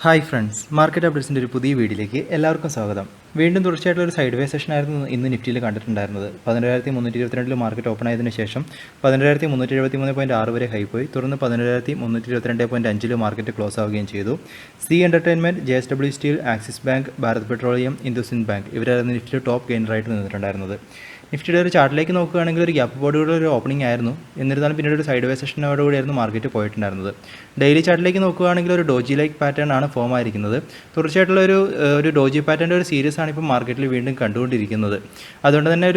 Hi friends, market അപ്ഡേറ്റ്സിൻ്റെ ഒരു പുതിയ വീഡിയോയിലേക്ക് എല്ലാവർക്കും സ്വാഗതം. വീണ്ടും തുടർച്ചയായിട്ടുള്ള ഒരു സൈഡ് വേ സെഷനായിരുന്നു ഇന്ന് നിഫ്റ്റിയിൽ കണ്ടിട്ടുണ്ടായിരുന്നത്. 17,322 മാർക്കറ്റ് ഓപ്പൺ ആയതിനു ശേഷം 17,373.6 വരെ ഹൈ പോയി. തുടർന്ന് 17,322.5 മാർക്കറ്റ് ക്ലോസ് ആവുകയും ചെയ്തു. Zee Entertainment, JSW Steel, Axis Bank, Bharat Petroleum, IndusInd Bank ഇവരായിരുന്നു നിഫ്റ്റിയിൽ ടോപ്പ് ഗെയിനറായിട്ട് നിന്നിട്ടുണ്ടായിരുന്നത്. നിഫ്റ്റിയുടെ ഒരു ചാർട്ടിലേക്ക് നോക്കുകയാണെങ്കിൽ ഒരു ഗ്യാപ്പ് ബോർഡുകളുടെ ഒരു ഓപ്പണിംഗ് ആയിരുന്നു. എന്നിരുന്നാലും പിന്നീട് ഒരു സൈഡ് വേ സെഷനോടുകൂടിയായിരുന്നു മാർക്കറ്റ് പോയിട്ടുണ്ടായിരുന്നത്. ഡെയിലി ചാർട്ടിലേക്ക് നോക്കുകയാണെങ്കിൽ ഒരു ഡോജി ലൈക്ക് പാറ്റേൺ ആണ് ഫോം ആയിരിക്കുന്നത്. തുടർച്ചയായിട്ടുള്ള ഒരു ഡോജി പാറ്റേണിൻ്റെ ഒരു സീരീസ് ആണ് ഇപ്പോൾ മാർക്കറ്റിൽ വീണ്ടും കണ്ടുകൊണ്ടിരിക്കുന്നത്. അതുകൊണ്ട് തന്നെ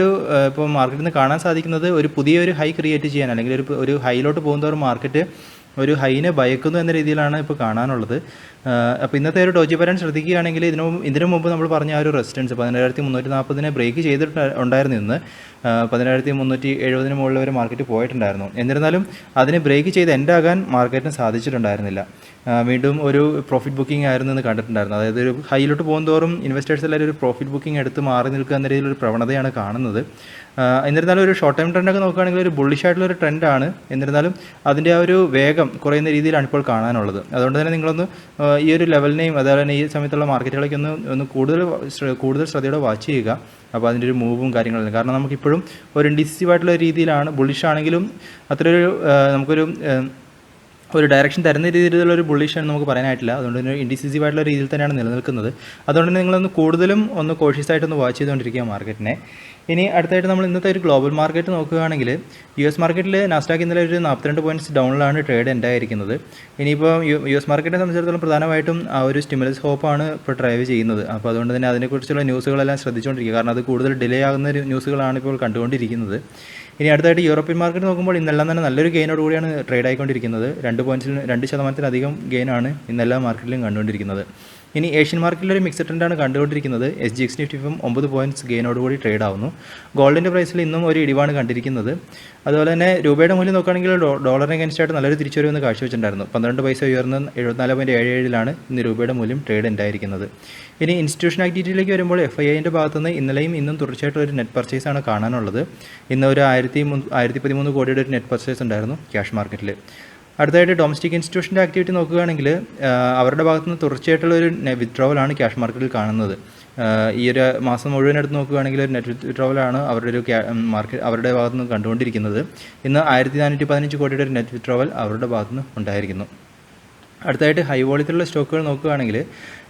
ഇപ്പോൾ മാർക്കറ്റിൽ നിന്ന് കാണാൻ സാധിക്കുന്നത് ഒരു പുതിയൊരു ഹൈ ക്രിയേറ്റ് ചെയ്യാൻ, അല്ലെങ്കിൽ ഒരു ഹൈയിലോട്ട് പോകുന്നതോറും മാർക്കറ്റ് ഒരു ഭയക്കുന്നു എന്ന രീതിയിലാണ് ഇപ്പോൾ കാണാനുള്ളത്. അപ്പോൾ ഇന്നത്തെ ഒരു ഡോജി പാറ്റേൺ ശ്രദ്ധിക്കുകയാണെങ്കിൽ ഇതിനു മുമ്പ് നമ്മൾ പറഞ്ഞ ആ ഒരു റെസിസ്റ്റൻസ് 17,340 ബ്രേക്ക് ചെയ്തിട്ടുണ്ടായിരുന്നു. ഇന്ന് 17,370 മുകളിൽ വരെ മാർക്കറ്റ് പോയിട്ടുണ്ടായിരുന്നു. എന്നിരുന്നാലും അതിന് ബ്രേക്ക് ചെയ്ത് എൻഡ് ആകാൻ മാർക്കറ്റിന് സാധിച്ചിട്ടുണ്ടായിരുന്നില്ല. വീണ്ടും ഒരു പ്രോഫിറ്റ് ബുക്കിംഗ് ആയിരുന്നു എന്ന് കണ്ടിട്ടുണ്ടായിരുന്നു. അതായത് ഒരു ഹൈയിലോട്ട് പോകുന്നതോറും ഇൻവെസ്റ്റേഴ്സ് എല്ലാവരും ഒരു പ്രോഫിറ്റ് ബുക്കിംഗ് എടുത്ത് മാറി നിൽക്കുക എന്ന രീതിയിലൊരു പ്രവണതയാണ് കാണുന്നത്. എന്നിരുന്നാലും ഒരു ഷോർട്ട് ടൈം ട്രെൻഡൊക്കെ നോക്കുകയാണെങ്കിൽ ഒരു ബുള്ളിഷ് ആയിട്ടുള്ളൊരു ട്രെൻഡാണ്. എന്നിരുന്നാലും അതിൻ്റെ ആ ഒരു വേഗം കുറയുന്ന രീതിയിലാണ് ഇപ്പോൾ കാണാനുള്ളത്. അതുകൊണ്ട് തന്നെ നിങ്ങളൊന്ന് ഈ ഒരു ലെവലിനെയും അതുപോലെ തന്നെ ഈ സമയത്തുള്ള മാർക്കറ്റുകളൊക്കെ ഒന്ന് കൂടുതൽ ശ്രദ്ധയോടെ വാച്ച് ചെയ്യുക. അപ്പോൾ അതിൻ്റെ ഒരു മൂവും കാര്യങ്ങളും, കാരണം നമുക്കിപ്പോഴും ഒരു ഇൻഡിസിറ്റീവ് ആയിട്ടുള്ള രീതിയിലാണ്. ബുള്ളിഷ് ആണെങ്കിലും നമുക്കൊരു ഡയറക്ഷൻ തരുന്ന രീതിയിലുള്ള ഒരു ബുള്ളിഷാണ് നമുക്ക് പറയാനായിട്ടില്ല. അതുകൊണ്ട് തന്നെ ഇൻഡിസിറ്റീവ് ആയിട്ടുള്ള രീതിയിൽ തന്നെയാണ് നിലനിൽക്കുന്നത്. അതുകൊണ്ട് തന്നെ നിങ്ങളൊന്ന് കൂടുതലും കോഷ്യസ് ആയിട്ടൊന്ന് വാച്ച് ചെയ്തുകൊണ്ടിരിക്കുക മാർക്കറ്റിനെ. ഇനി അടുത്തായിട്ട് നമ്മൾ ഇന്നത്തെ ഒരു ഗ്ലോബൽ മാർക്കറ്റ് നോക്കുകയാണെങ്കിൽ US മാർക്കറ്റിൽ നാസ്ഡാക്ക് ഇന്നലെ ഒരു 42 പോയിൻറ്റ്സ് ഡൗണിലാണ് ട്രേഡ് എൻഡായിരിക്കുന്നത്. ഇനിയിപ്പോൾ US മാർക്കറ്റിനെ സംബന്ധിച്ചിടത്തോളം പ്രധാനമായിട്ടും ആ ഒരു സ്റ്റിമുലസ് ഹോപ്പാണ് ഇപ്പോൾ ഡ്രൈവ് ചെയ്യുന്നത്. അപ്പോൾ അതുകൊണ്ട് തന്നെ അതിനെക്കുറിച്ചുള്ള ന്യൂസുകളെല്ലാം ശ്രദ്ധിച്ചുകൊണ്ടിരിക്കുക, കാരണം അത് കൂടുതൽ ഡിലേ ആകുന്ന ന്യൂസുകളാണ് ഇപ്പോൾ കണ്ടുകൊണ്ടിരിക്കുന്നത്. ഇനി അടുത്തായിട്ട് യൂറോപ്യൻ മാർക്കറ്റ് നോക്കുമ്പോൾ ഇന്നെല്ലാം തന്നെ നല്ലൊരു ഗെയിനോട് കൂടിയാണ് ട്രേഡ് ആയിക്കൊണ്ടിരിക്കുന്നത്. 2% ഗെയിനാണ് ഇന്നെല്ലാം മാർക്കറ്റിലും കണ്ടുകൊണ്ടിരിക്കുന്നത്. ഇനി ഏഷ്യൻ മാർക്കറ്റിലൊരു മിക്സഡ് ട്രെൻഡാണ് കണ്ടുകൊണ്ടിരിക്കുന്നത്. SGX നിഫ്റ്റി 9 പോയിൻറ്റ്സ് ഗെയിനോടുകൂടി ട്രേഡ് ആവുന്നു. ഗോൾഡിൻ്റെ പ്രൈസിൽ ഇന്നും ഒരു ഇടിവാണ് കണ്ടിരിക്കുന്നത്. അതുപോലെ തന്നെ രൂപയുടെ മൂല്യം നോക്കുകയാണെങ്കിൽ ഡോളറിന് അഗൻസ്റ്റായിട്ട് നല്ലൊരു തിരിച്ചുവരവെന്ന് കാഴ്ചവെച്ചിട്ടുണ്ടായിരുന്നു. 12 പൈസ ഉയർന്ന് 74.77 ഇന്ന് രൂപയുടെ മൂല്യം ട്രേഡ് ഉണ്ടായിരിക്കുന്നത്. ഇനി ഇൻസ്റ്റിറ്റ്യൂഷൻ ആക്ടിവിറ്റിയിലേക്ക് വരുമ്പോൾ FIIൻ്റെ ഭാഗത്തുനിന്ന് ഇന്നലെയും ഇന്നും തുടർച്ചയായിട്ട് ഒരു നെറ്റ് പർച്ചേസാണ് കാണാനുള്ളത്. ഇന്ന് ഒരു 1,013 കോടിയുടെ ഒരു നെറ്റ് പർച്ചേസ് ഉണ്ടായിരുന്നു ക്യാഷ് മാർക്കറ്റിൽ. അടുത്തായിട്ട് ഡൊമസ്റ്റിക് ഇൻസ്റ്റിറ്റ്യൂഷൻ്റെ ആക്ടിവിറ്റി നോക്കുകയാണെങ്കിൽ അവരുടെ ഭാഗത്തുനിന്ന് തുടർച്ചയായിട്ടുള്ള ഒരു വിത്ഡ്രോവലാണ് ക്യാഷ് മാർക്കറ്റിൽ കാണുന്നത്. ഈ ഒരു മാസം മുഴുവൻ എടുത്ത് നോക്കുകയാണെങ്കിൽ ഒരു നെറ്റ് വിത്ഡ്രോവലാണ് അവരുടെ ഭാഗത്തുനിന്ന് കണ്ടുകൊണ്ടിരിക്കുന്നത്. ഇന്ന് 1,415 കോടിയുടെ ഒരു നെറ്റ് വിത്ഡ്രോവൽ അവരുടെ ഭാഗത്തുനിന്ന് ഉണ്ടായിരിക്കുന്നു. അടുത്തായിട്ട് ഹൈ വോളിയത്തിലുള്ള സ്റ്റോക്കുകൾ നോക്കുകയാണെങ്കിൽ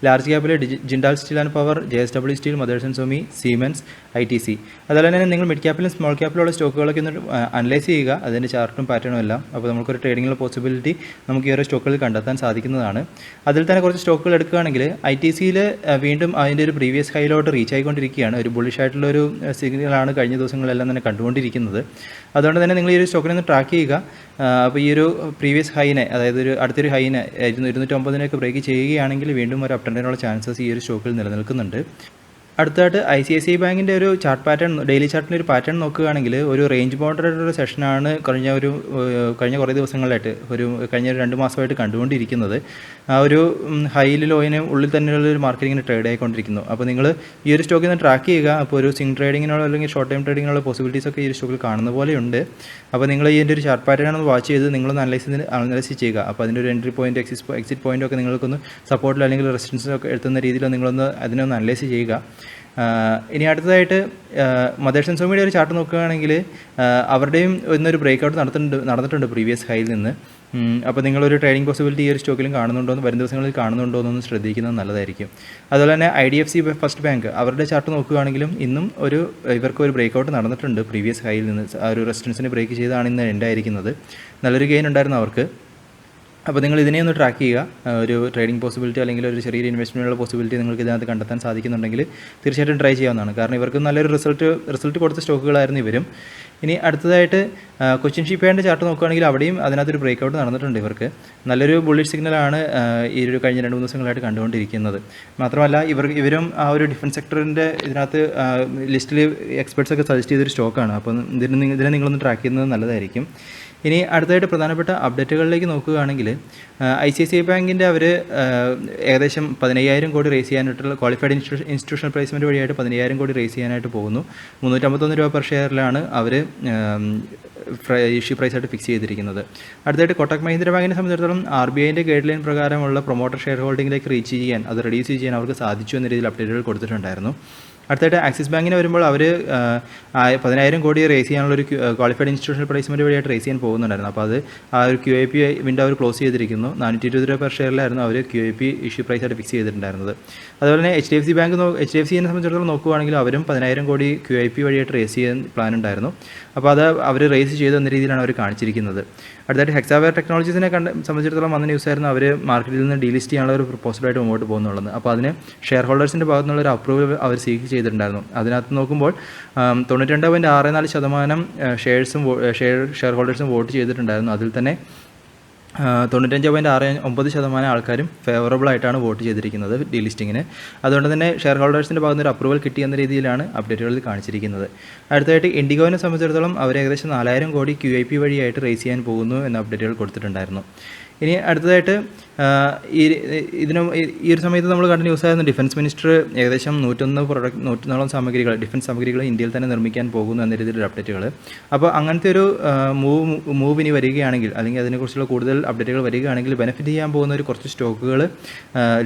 ലാർജ് ക്യാപ്പിൽ Jindal Steel and Power, JSW Steel, Motherson, Sumi, Siemens, ITC. അതുപോലെ തന്നെ നിങ്ങൾ മിഡ് ക്യാപ്പിലും സ്മോൾ ക്യാപ്പിലുള്ള സ്റ്റോക്കുകളൊക്കെ ഒന്ന് അനലൈസ് ചെയ്യുക, അതിൻ്റെ ചാർട്ടും പാറ്റേണും എല്ലാം. അപ്പോൾ നമുക്കൊരു ട്രേഡിങ്ങിലുള്ള പോസിബിലിറ്റി നമുക്ക് ഈ ഒരു സ്റ്റോക്കുകളിൽ കണ്ടെത്താൻ സാധിക്കുന്നതാണ്. അതിൽ തന്നെ കുറച്ച് സ്റ്റോക്കുകൾ എടുക്കുകയാണെങ്കിൽ ITCയിൽ വീണ്ടും അതിൻ്റെ ഒരു പ്രീവിയസ് ഹൈയിലോട്ട് റീച്ച് ആയിക്കൊണ്ടിരിക്കുകയാണ്. ഒരു ബുള്ളിഷ് ആയിട്ടുള്ള ഒരു സിഗ്നലാണ് കഴിഞ്ഞ ദിവസങ്ങളെല്ലാം തന്നെ കണ്ടുകൊണ്ടിരിക്കുന്നത്. അതുകൊണ്ട് തന്നെ നിങ്ങൾ ഈ ഒരു സ്റ്റോക്കിനെ ഒന്ന് ട്രാക്ക് ചെയ്യുക. അപ്പോൾ ഈ ഒരു പ്രീവിയസ് ഹൈനെ, അതായത് അടുത്തൊരു ഹൈനെ 209 ബ്രേക്ക് ചെയ്യുകയാണെങ്കിൽ വീണ്ടും ഒരു അപ്ട്രെൻഡിനുള്ള ചാൻസസ് ഈ ഒരു സ്റ്റോക്കിൽ നിലനിൽക്കുന്നുണ്ട്. അടുത്തായിട്ട് ICICI ബാങ്കിൻ്റെ ഒരു ചാർട്ട് പാറ്റേൺ, ഡെയിലി ചാർട്ടിൻ്റെ ഒരു പാറ്റേൺ നോക്കുകയാണെങ്കിൽ ഒരു റേഞ്ച് ബൗണ്ടറിയുടെ ഒരു സെഷനാണ് കഴിഞ്ഞ കുറേ ദിവസങ്ങളായിട്ട് കഴിഞ്ഞ 2 മാസമായിട്ട് കണ്ടുകൊണ്ടിരിക്കുന്നത്. ആ ഒരു ഹൈയിൽ ലോയിന് ഉള്ളിൽ തന്നെയുള്ള ഒരു മാർക്കറ്റിങ്ങിന് ട്രേഡ് ആയിക്കൊണ്ടിരിക്കുന്നു. അപ്പോൾ നിങ്ങൾ ഈ ഒരു സ്റ്റോക്കിൽ നിന്ന് ട്രാക്ക് ചെയ്യുക. അപ്പോൾ ഒരു സ്വിംഗ് ട്രേഡിങ്ങിനുള്ള അല്ലെങ്കിൽ ഷോർട്ട് ടൈം ട്രേഡിങ്ങിനുള്ള പോസിബിലിറ്റീസ് ഒക്കെ ഈ ഒരു സ്റ്റോക്കിൽ കാണുന്ന പോലെയുണ്ട്. അപ്പോൾ നിങ്ങൾ ഇതിൻ്റെ ഒരു ചാർട്ട് പാറ്റേൺ ഒന്ന് വാച്ച് ചെയ്ത് നിങ്ങളൊന്ന് അനലൈസ് ചെയ്യുക. അപ്പോൾ അതിൻ്റെ ഒരു എൻട്രി പോയിൻറ്റ്, എക്സിറ്റ് പോയിൻ്റ് ഒക്കെ നിങ്ങൾക്കൊന്ന് സപ്പോർട്ടിൽ അല്ലെങ്കിൽ റെസിസ്റ്റൻസിലൊക്കെ എത്തുന്ന രീതിയിൽ നിങ്ങളൊന്ന് അതിനൊന്ന് അനലൈസ് ചെയ്യുക. ഇനി അടുത്തതായിട്ട് മദേഴ്സൺ സുമിയുടെ ഒരു ചാർട്ട് നോക്കുകയാണെങ്കിൽ അവരുടെയും ഇന്നൊരു ബ്രേക്ക് ഔട്ട് നടന്നിട്ടുണ്ട് പ്രീവിയസ് ഹൈയിൽ നിന്ന്. അപ്പോൾ നിങ്ങളൊരു ട്രേഡിംഗ് പോസിബിലിറ്റി ഈ ഒരു സ്റ്റോക്കിലും വരും ദിവസങ്ങളിൽ കാണുന്നുണ്ടോ എന്നൊന്ന് ശ്രദ്ധിക്കുന്നത് നല്ലതായിരിക്കും. അതുപോലെ തന്നെ IDFC ഫസ്റ്റ് ബാങ്ക്, അവരുടെ ചാർട്ട് നോക്കുകയാണെങ്കിലും ഇന്നും ഇവർക്ക് ഒരു ബ്രേക്ക് ഔട്ട് നടന്നിട്ടുണ്ട് പ്രീവിയസ് ഹൈയിൽ നിന്ന്. ആ ഒരു റെസിസ്റ്റൻസിനെ ബ്രേക്ക് ചെയ്താണ് ഇന്ന് എൻഡായിരിക്കുന്നത്. നല്ലൊരു ഗെയിൻ ഉണ്ടായിരുന്നു അവർക്ക്. അപ്പോൾ നിങ്ങൾ ഇതിനെ ഒന്ന് ട്രാക്ക് ചെയ്യുക. ഒരു ട്രേഡിംഗ് പോസിബിലിറ്റി അല്ലെങ്കിൽ ഒരു ചെറിയൊരു ഇൻവെസ്റ്റ്മെൻറ്റുള്ള പോസിബിലിറ്റി നിങ്ങൾക്ക് ഇതിനകത്ത് കണ്ടെത്താൻ സാധിക്കുന്നുണ്ടെങ്കിൽ തീർച്ചയായിട്ടും ട്രൈ ചെയ്യാവുന്നതാണ്. കാരണം ഇവർക്ക് നല്ലൊരു റിസൾട്ട് കൊടുത്ത സ്റ്റോക്കുകളായിരുന്നു ഇവരും. ഇനി അടുത്തതായിട്ട് കൊച്ചിൻ ഷിപ്പ്യാർഡിൻ്റെ ചാർട്ട് നോക്കുകയാണെങ്കിൽ അവിടെയും അതിനകത്തൊരു ബ്രേക്ക് ഔട്ട് നടന്നിട്ടുണ്ട്. ഇവർക്ക് നല്ലൊരു ബുള്ളിഷ് സിഗ്നലാണ് ഈ ഒരു കഴിഞ്ഞ 2-3 ദിവസങ്ങളായിട്ട് കണ്ടുകൊണ്ടിരിക്കുന്നത്. മാത്രമല്ല ഇവരും ആ ഒരു ഡിഫൻസ് സെക്ടറിൻ്റെ ഇതിനകത്ത് ലിസ്റ്റിൽ എക്സ്പെർട്സൊക്കെ സജസ്റ്റ് ചെയ്തൊരു സ്റ്റോക്കാണ്. അപ്പോൾ ഇതിനെ നിങ്ങളൊന്ന് ട്രാക്ക് ചെയ്യുന്നത് നല്ലതായിരിക്കും. ഇനി അടുത്തായിട്ട് പ്രധാനപ്പെട്ട അപ്ഡേറ്റുകളിലേക്ക് നോക്കുകയാണെങ്കിൽ ICICI ബാങ്കിൻ്റെ അവർ ഏകദേശം 15,000 കോടി റേസ് ചെയ്യാനായിട്ടുള്ള ക്വാളിഫൈഡ് ഇൻസ്റ്റിറ്റ്യൂഷണൽ പ്ലേസ്മെൻറ്റ് വഴിയായിട്ട് 15,000 കോടി റേസ് ചെയ്യാനായിട്ട് പോകുന്നു. 351 രൂപ പെർ ഷെയറിലാണ് അവർ ഇഷ്യൂ പ്രൈസായിട്ട് ഫിക്സ് ചെയ്തിരിക്കുന്നത്. അടുത്തായിട്ട് കൊട്ടക് മഹീന്ദ്ര ബാങ്കിനെ സംബന്ധിച്ചിടത്തോളം RBIൻ്റെ ഗൈഡ് ലൈൻ പ്രകാരമുള്ള പ്രൊമോട്ടർ ഷെയർ ഹോൾഡിംഗിലേക്ക് റീച്ച് ചെയ്യാൻ, അത് റെഡ്യൂസ് ചെയ്യാൻ അവർക്ക് സാധിച്ചു എന്ന രീതിയിൽ അപ്ഡേറ്റുകൾ കൊടുത്തിട്ടുണ്ടായിരുന്നു. അടുത്തായിട്ട് ആക്സിസ് ബാങ്കിന് വരുമ്പോൾ അവർ 10,000 കോടി റേസ് ചെയ്യാനുള്ളൊരു ക്വാളിഫൈഡ് ഇൻസ്റ്റിറ്റ്യൂഷണൽ പ്ലേസ്മെൻറ്റ് വഴിയായിട്ട് റേസ് ചെയ്യാൻ പോകുന്നുണ്ടായിരുന്നു. അപ്പോൾ അത് ആ ഒരു QIP വിൻഡോ അവർ ക്ലോസ് ചെയ്തിരിക്കുന്നു. 420 രൂപ പെർ ഷെയറിലായിരുന്നു അവർ QIP ഇഷ്യൂ പ്രൈസായിട്ട് ഫിക്സ് ചെയ്തിട്ടുണ്ടായിരുന്നത്. അതുപോലെ തന്നെ HDFCനെ സംബന്ധിച്ചിടത്തോളം നോക്കുകയാണെങ്കിൽ അവരും 10,000 കോടി QIP വഴിയായിട്ട് റേസ് ചെയ്യാൻ പ്ലാൻ ഉണ്ടായിരുന്നു. അപ്പോൾ അത് അവർ റേസ് ചെയ്തു എന്ന രീതിയിലാണ് അവർ കാണിച്ചിരിക്കുന്നത്. അടുത്തായിട്ട് ഹെക്സാവെയർ ടെക്നോളജീസിനെ സംബന്ധിച്ചിടത്തോളം വന്ന ന്യൂസായിരുന്നു അവർ മാർക്കറ്റിൽ നിന്ന് ഡീലിസ്റ്റ് ചെയ്യാനുള്ള ഒരു പ്രൊപ്പോസലായിട്ട് മുമ്പോട്ട് പോകുന്നുള്ളത്. അപ്പോൾ അതിന് ഷെയർ ഹോൾഡേഴ്സിൻ്റെ ഭാഗത്തു നിന്നുള്ളൊരു അപ്രൂവൽ അവർ സീക്ക് ചെയ്തിട്ടുണ്ടായിരുന്നു. അതിനകത്ത് നോക്കുമ്പോൾ 92.64% ഷെയർ ഹോൾഡേഴ്സും വോട്ട് ചെയ്തിട്ടുണ്ടായിരുന്നു. അതിൽ തന്നെ 95.69% ആൾക്കാരും ഫേവറബിൾ ആയിട്ടാണ് വോട്ട് ചെയ്തിരിക്കുന്നത് ഡീലിസ്റ്റിങ്ങിന്. അതുകൊണ്ട് തന്നെ ഷെയർ ഹോൾഡേഴ്സിൻ്റെ ഭാഗത്ത് ഒരു അപ്രൂവൽ കിട്ടിയെന്ന രീതിയിലാണ് അപ്ഡേറ്റുകളിൽ കാണിച്ചിരിക്കുന്നത്. അടുത്തായിട്ട് ഇൻഡിഗോനെ സംബന്ധിച്ചിടത്തോളം അവർ ഏകദേശം 4,000 കോടി QIP വഴിയായിട്ട് റേസ് ചെയ്യാൻ പോകുന്നു എന്ന അപ്ഡേറ്റുകൾ കൊടുത്തിട്ടുണ്ടായിരുന്നു. ഇനി അടുത്തതായിട്ട് ഈ ഒരു സമയത്ത് നമ്മൾ കണ്ട ന്യൂസായിരുന്നു ഡിഫൻസ് മിനിസ്റ്റർ ഏകദേശം 101 സാമഗ്രികൾ, ഡിഫൻസ് സാമഗ്രികൾ ഇന്ത്യയിൽ തന്നെ നിർമ്മിക്കാൻ പോകുന്നു എന്ന രീതിയിലൊരു അപ്ഡേറ്റുകൾ. അപ്പോൾ അങ്ങനത്തെ ഒരു മൂവ് ഇനി വരികയാണെങ്കിൽ, അല്ലെങ്കിൽ അതിനെക്കുറിച്ചുള്ള കൂടുതൽ അപ്ഡേറ്റുകൾ വരികയാണെങ്കിൽ ബെനിഫിറ്റ് ചെയ്യാൻ പോകുന്ന ഒരു കുറച്ച് സ്റ്റോക്കുകൾ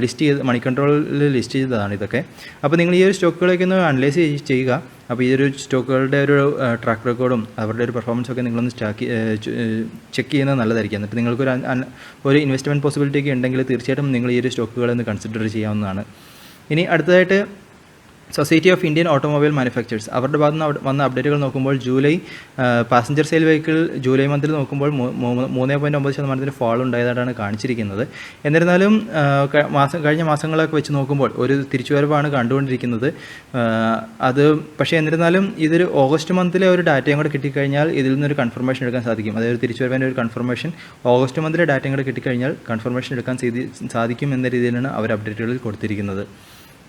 ലിസ്റ്റ് ചെയ്ത് മണി കൺട്രോളിൽ ലിസ്റ്റ് ചെയ്തതാണ് ഇതൊക്കെ. അപ്പോൾ നിങ്ങൾ ഈ ഒരു സ്റ്റോക്കുകളൊക്കെ ഒന്ന് അനലൈസ് ചെയ്യുക. അപ്പോൾ ഈ ഒരു സ്റ്റോക്കുകളുടെ ഒരു ട്രാക്ക് റെക്കോർഡും അവരുടെ ഒരു പെർഫോമൻസൊക്കെ നിങ്ങളൊന്ന് ചെക്ക് ചെയ്യുന്നത് നല്ലതായിരിക്കും. എന്നിട്ട് നിങ്ങൾക്കൊരു ഇൻവെസ്റ്റ്മെൻറ്റ് പോസിബിലിറ്റി ഒക്കെ ഉണ്ടെങ്കിൽ തീർച്ചയായിട്ടും നിങ്ങൾ ഈ ഒരു സ്റ്റോക്കുകളൊന്ന് കൺസിഡർ ചെയ്യാവുന്നതാണ്. ഇനി അടുത്തതായിട്ട് Society of Indian Automobile Manufacturers അവരുടെ ഭാഗത്ത് നിന്ന് വന്ന അപ്ഡേറ്റുകൾ നോക്കുമ്പോൾ July passenger sale vehicle July മന്തിൽ നോക്കുമ്പോൾ 3.9% ഫാൾ ഉണ്ടായതായിട്ടാണ് കാണിച്ചിരിക്കുന്നത്. എന്നിരുന്നാലും കഴിഞ്ഞ മാസങ്ങളൊക്കെ വെച്ച് നോക്കുമ്പോൾ ഒരു തിരിച്ചുവരവാണ് കണ്ടുകൊണ്ടിരിക്കുന്നത്. അത് പക്ഷേ എന്നിരുന്നാലും ഇതൊരു ഓഗസ്റ്റ് മന്തിലെ ഒരു ഡാറ്റയും കൂടെ കിട്ടിക്കഴിഞ്ഞാൽ ഇതിൽ നിന്നൊരു കൺഫർമേഷൻ എടുക്കാൻ സാധിക്കും. അതായത് തിരിച്ചുവരവിൻ്റെ ഒരു കൺഫർമേഷൻ ഓഗസ്റ്റ് മന്തിലെ ഡാറ്റയും കൂടെ കിട്ടിക്കഴിഞ്ഞാൽ കൺഫർമേഷൻ എടുക്കാൻ സാധിക്കും എന്ന രീതിയിലാണ് അവർ അപ്ഡേറ്റുകളിൽ കൊടുത്തിരിക്കുന്നത്.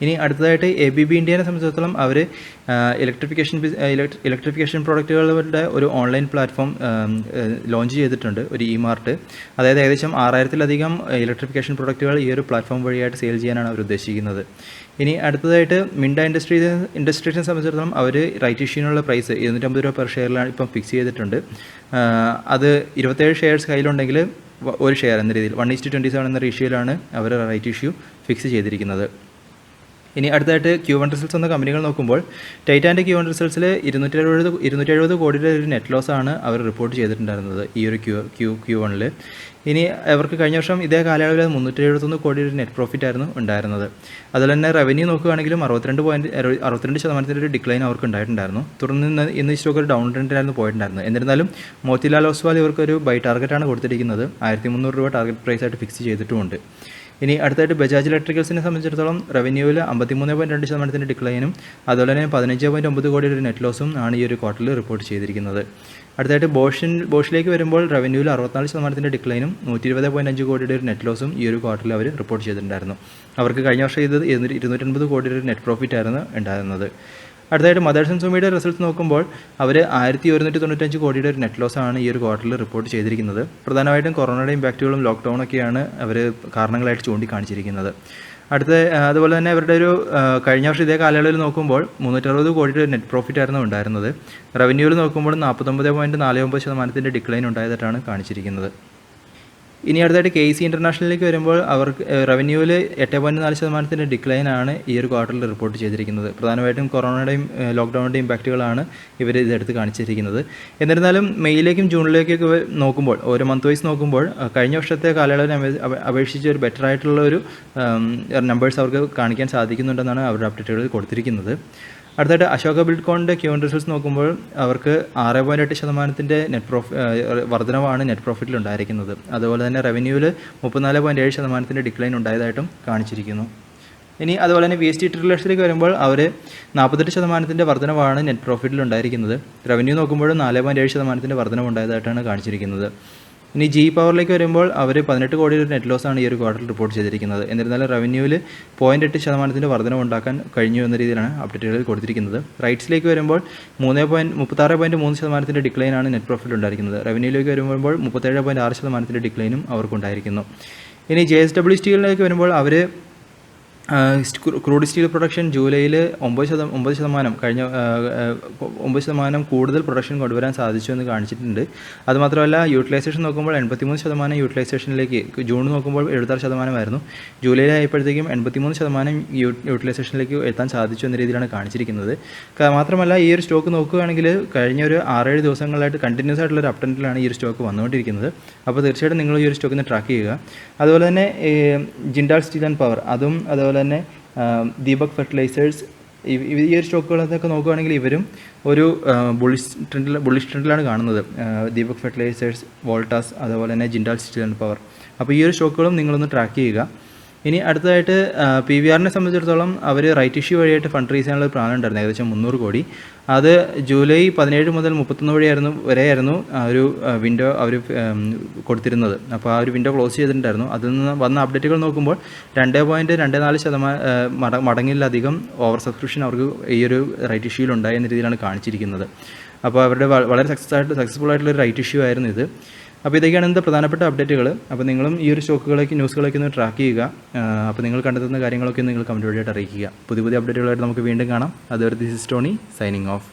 ഇനി അടുത്തതായിട്ട് ABB ഇന്ത്യനെ സംബന്ധിച്ചിടത്തോളം അവർ ഇലക്ട്രിഫിക്കേഷൻ പ്രോഡക്റ്റുകളുടെ ഒരു ഓൺലൈൻ പ്ലാറ്റ്ഫോം ലോഞ്ച് ചെയ്തിട്ടുണ്ട്, ഒരു മാർട്ട്. അതായത് ഏകദേശം 6,000-ലധികം ഇലക്ട്രിഫിക്കേഷൻ പ്രോഡക്റ്റുകൾ ഈ ഒരു പ്ലാറ്റ്ഫോം വഴിയായിട്ട് സെയിൽ ചെയ്യാനാണ് അവർ ഉദ്ദേശിക്കുന്നത്. ഇനി അടുത്തതായിട്ട് മിൻഡ ഇൻഡസ്ട്രീസിനെ സംബന്ധിച്ചിടത്തോളം അവർ റൈറ്റ് ഇഷ്യൂവിനുള്ള പ്രൈസ് 250 രൂപ പെർ ഷെയറിലാണ് ഇപ്പം ഫിക്സ് ചെയ്തിട്ടുണ്ട്. അത് 27 ഷെയർസ് കയ്യിലുണ്ടെങ്കിൽ ഒരു ഷെയർ എന്ന രീതിയിൽ 1:27 എന്ന റേഷ്യോയിലാണ് അവർ റൈറ്റ് ഇഷ്യൂ ഫിക്സ് ചെയ്തിരിക്കുന്നത്. ഇനി അടുത്തായിട്ട് Q1 റിസൾട്ട്സ് എന്ന കമ്പനികൾ നോക്കുമ്പോൾ ടൈറ്റാൻ്റെ Q1 റിസൾട്ട്സിൽ 270 കോടിയുടെ ഒരു നെറ്റ് ലോസ് ആണ് അവർ റിപ്പോർട്ട് ചെയ്തിട്ടുണ്ടായിരുന്നത് ഈ ഒരു Q1. ഇനി അവർക്ക് കഴിഞ്ഞ വർഷം ഇതേ കാലയളവിൽ 371 കോടിയുടെ നെറ്റ് പ്രോഫിറ്റ് ആയിരുന്നു ഉണ്ടായിരുന്നത്. അതുപോലെ തന്നെ റവന്യൂ നോക്കുകയാണെങ്കിലും 62% ഒരു ഡിക്ലൈൻ അവർക്ക് ഉണ്ടായിട്ടുണ്ടായിരുന്നു. തുടർന്ന് ഇന്ന് ഈ സ്റ്റോക്ക് ഒരു ഡൗൺ ട്രെൻഡിലായിരുന്നു പോയിട്ടുണ്ടായിരുന്നത്. എന്നിരുന്നാലും മോത്തിലാൽ ഒസ്വാൽ ഇവർക്കൊരു ബൈ ടാർഗറ്റാണ് കൊടുത്തിരിക്കുന്നത്. 1,300 രൂപ ടാർഗറ്റ് പ്രൈസായിട്ട് ഫിക്സ് ചെയ്തിട്ടുമുണ്ട്. ഇനി അടുത്തായിട്ട് ബജാജ് ഇലക്ട്രിക്കൽസിനെ സംബന്ധിച്ചിടത്തോളം റവന്യൂവിൽ 53.2% ഡിക്ലൈനും അതുപോലെ തന്നെ 15.9 കോടിയുടെ ഒരു നെറ്റ് ലോസും ആണ് ഈ ഒരു ക്വാർട്ടറിൽ റിപ്പോർട്ട് ചെയ്തിരിക്കുന്നത്. അടുത്തായിട്ട് ബോഷിലേക്ക് വരുമ്പോൾ റവന്യൂവിൽ 64% ഡിക്ലൈനും 120.5 കോടിയുടെ ഒരു നെറ്റ് ലോസും ഈ ഒരു ക്വാർട്ടറിൽ അവർ റിപ്പോർട്ട് ചെയ്തിട്ടുണ്ടായിരുന്നു. അവർക്ക് കഴിഞ്ഞ വർഷം ഇത് 280 കോടിയുടെ ഒരു നെറ്റ് പ്രോഫിറ്റ് ആയിരുന്നു ഉണ്ടായിരുന്നത്. അടുത്തായിട്ട് മദേഴ്സൺ സുമിയുടെ റിസൾട്ട്സ് നോക്കുമ്പോൾ അവർ 1,195 കോടിയുടെ ഒരു നെറ്റ് ലോസ് ആണ് ഈ ഒരു ക്വാർട്ടറിൽ റിപ്പോർട്ട് ചെയ്തിരിക്കുന്നത്. പ്രധാനമായിട്ടും കൊറോണയുടെ ഇമ്പാക്റ്റുകളും ലോക്ക്ഡൗണൊക്കെയാണ് അവർ കാരണങ്ങളായിട്ട് ചൂണ്ടിക്കാണിച്ചിരിക്കുന്നത്. അതുപോലെ തന്നെ അവരുടെ ഒരു കഴിഞ്ഞ വർഷം ഇതേ കാലയളവിൽ നോക്കുമ്പോൾ 360 കോടിയുടെ നെറ്റ് പ്രോഫിറ്റ് ആയിരുന്നു ഉണ്ടായിരുന്നത്. റവന്യൂവിൽ നോക്കുമ്പോൾ 49.49% ഡിക്ലൈൻ ഉണ്ടായതായിട്ടാണ് കാണിച്ചിരിക്കുന്നത്. ഇനി അടുത്തായിട്ട് KC ഇൻ്റർനാഷണലിലേക്ക് വരുമ്പോൾ അവർക്ക് റവന്യൂവിൽ 8.4% ഡിക്ലൈനാണ് ഈ ഒരു ക്വാർട്ടറിൽ റിപ്പോർട്ട് ചെയ്തിരിക്കുന്നത്. പ്രധാനമായിട്ടും കൊറോണയുടെയും ലോക്ക്ഡൗണിൻ്റെയും ഇമ്പാക്റ്റുകളാണ് ഇവർ ഇതെടുത്ത് കാണിച്ചിരിക്കുന്നത്. എന്നിരുന്നാലും മെയ്യിലേക്കും ജൂണിലേക്കൊക്കെ നോക്കുമ്പോൾ ഓരോ മന്ത് വൈസ് നോക്കുമ്പോൾ കഴിഞ്ഞ വർഷത്തെ കാലയളവിനെ അപേക്ഷിച്ച് ഒരു ബെറ്റർ ആയിട്ടുള്ള ഒരു നമ്പേഴ്സ് അവർക്ക് കാണിക്കാൻ സാധിക്കുന്നുണ്ടെന്നാണ് അവരുടെ അപ്ഡേറ്റുകളിൽ കൊടുത്തിരിക്കുന്നത്. അടുത്തായിട്ട് അശോക ബിൽഡ്കോണിൻ്റെ Q1 റിസൾട്ട്സ് നോക്കുമ്പോൾ അവർക്ക് 6.8% വർധനവാണ് നെറ്റ് പ്രോഫിറ്റിൽ ഉണ്ടായിരിക്കുന്നത്. അതുപോലെ തന്നെ റവന്യൂവിൽ 34.7% ഡിക്ലൈൻ ഉണ്ടായതായിട്ടും കാണിച്ചിരിക്കുന്നു. ഇനി അതുപോലെ തന്നെ VST ട്രില്ലേഴ്സിലേക്ക് വരുമ്പോൾ അവർ 48% വർധനവാണ് നെറ്റ് പ്രോഫിറ്റിൽ ഉണ്ടായിരിക്കുന്നത്. റവന്യൂ നോക്കുമ്പോൾ 4.7% വർധനവ് ഉണ്ടായതായിട്ടാണ് കാണിച്ചിരിക്കുന്നത്. ഇനി GE പവറിലേക്ക് വരുമ്പോൾ അവർ 18 കോടിയുടെ നെറ്റ് ലോസാണ് ഈ ഒരു ക്വാർട്ടറിൽ റിപ്പോർട്ട് ചെയ്തിരിക്കുന്നത്. എന്നിരുന്നാലും റവന്യൂവിൽ 0.8% വർധനവ് ഉണ്ടാക്കാൻ കഴിഞ്ഞു എന്ന രീതിയിലാണ് അപ്ഡേറ്റുകളിൽ കൊടുത്തിരിക്കുന്നത്. റൈറ്റ്സിലേക്ക് വരുമ്പോൾ 36.3% ഡിക്ലൈനാണ് നെറ്റ് പ്രോഫിറ്റ് ഉണ്ടായിരിക്കുന്നത്. റവന്യൂവിലേക്ക് വരുമ്പോൾ 37.6% ഡിക്ലൈനും അവർക്കുണ്ടായിരിക്കുന്നു. ഇനി JSW സ്റ്റീലിലേക്ക് വരുമ്പോൾ അവർ ക്രൂഡ് സ്റ്റീൽ പ്രൊഡക്ഷൻ ജൂലൈയിൽ 9% കഴിഞ്ഞ 9% കൂടുതൽ പ്രൊഡക്ഷൻ കൊണ്ടുവരാൻ സാധിച്ചു എന്ന് കാണിച്ചിട്ടുണ്ട്. അതുമാത്രമല്ല യൂട്ടിലൈസേഷൻ നോക്കുമ്പോൾ 83% യൂട്ടിലൈസേഷനിലേക്ക്, ജൂൺ നോക്കുമ്പോൾ 76% ജൂലൈയിലായപ്പോഴത്തേക്കും 83% യൂട്ടിലൈസേഷനിലേക്ക് എത്താൻ സാധിച്ചു എന്ന രീതിയിലാണ് കാണിച്ചിരിക്കുന്നത്. മാത്രമല്ല ഈ ഒരു സ്റ്റോക്ക് നോക്കുകയാണെങ്കിൽ കഴിഞ്ഞ ഒരു 6-7 ദിവസങ്ങളായിട്ട് കണ്ടിന്യൂസ് ആയിട്ടുള്ള ഒരു അപ് ട്രെൻഡിലാണ് ഈ ഒരു സ്റ്റോക്ക് വന്നുകൊണ്ടിരിക്കുന്നത്. അപ്പോൾ തീർച്ചയായിട്ടും നിങ്ങൾ ഈ ഒരു സ്റ്റോക്കിനെ ട്രാക്ക് ചെയ്യുക. അതുപോലെ തന്നെ ജിൻഡാൽ സ്റ്റീൽ ആൻഡ് പവർ, അതും അതുപോലെ തന്നെ ദീപക് ഫെർട്ടിലൈസേഴ്സ്, ഈ ഒരു സ്റ്റോക്കുകളൊക്കെ നോക്കുകയാണെങ്കിൽ ഇവരും ഒരു ബുള്ളിഷ് ട്രെൻഡിലാണ് കാണുന്നത്. ദീപക് ഫെർട്ടിലൈസേഴ്സ്, വോൾട്ടാസ്, അതുപോലെ തന്നെ ജിൻഡാൽ സ്റ്റീൽ ആൻഡ് പവർ. അപ്പോൾ ഈ ഒരു സ്റ്റോക്കുകളും നിങ്ങളൊന്ന് ട്രാക്ക് ചെയ്യുക. ഇനി അടുത്തതായിട്ട് PVRനെ സംബന്ധിച്ചിടത്തോളം അവർ റൈറ്റ് ഇഷ്യൂ വഴിയായിട്ട് ഫണ്ട് റേസ് ചെയ്യാനുള്ള പ്ലാൻ ഉണ്ടായിരുന്നു, ഏകദേശം 300 കോടി. അത് ജൂലൈ 17 മുതൽ 31 വരെയായിരുന്നു ഒരു വിൻഡോ അവർ കൊടുത്തിരുന്നത്. അപ്പോൾ ആ ഒരു വിൻഡോ ക്ലോസ് ചെയ്തിട്ടുണ്ടായിരുന്നു. അതിൽ നിന്ന് വന്ന അപ്ഡേറ്റുകൾ നോക്കുമ്പോൾ 2.24% മടങ്ങിലധികം ഓവർ സബ്സ്ക്രിപ്ഷൻ അവർക്ക് ഈ ഒരു റൈറ്റ് ഇഷ്യൂയിൽ ഉണ്ടായി എന്ന രീതിയിലാണ് കാണിച്ചിരിക്കുന്നത്. അപ്പോൾ അവരുടെ വളരെ സക്സസ്ഫുൾ ആയിട്ടുള്ള ഒരു റൈറ്റ് ഇഷ്യൂ ആയിരുന്നു ഇത്. അപ്പോൾ ഇതൊക്കെയാണ് ഇന്നത്തെ പ്രധാനപ്പെട്ട അപ്ഡേറ്റുകൾ. അപ്പോൾ നിങ്ങളും ഈ ഒരു ന്യൂസുകളൊക്കെ ഒന്ന് ട്രാക്ക് ചെയ്യുക. അപ്പോൾ നിങ്ങൾ കണ്ടെത്തുന്ന കാര്യങ്ങളൊക്കെ നിങ്ങൾ കമൻറ്റ് വഴിയായിട്ട് അറിയിക്കുക. പുതിയ അപ്ഡേറ്റുകളായിട്ട് നമുക്ക് വീണ്ടും കാണാം. അതുവരെ this is Tony signing off.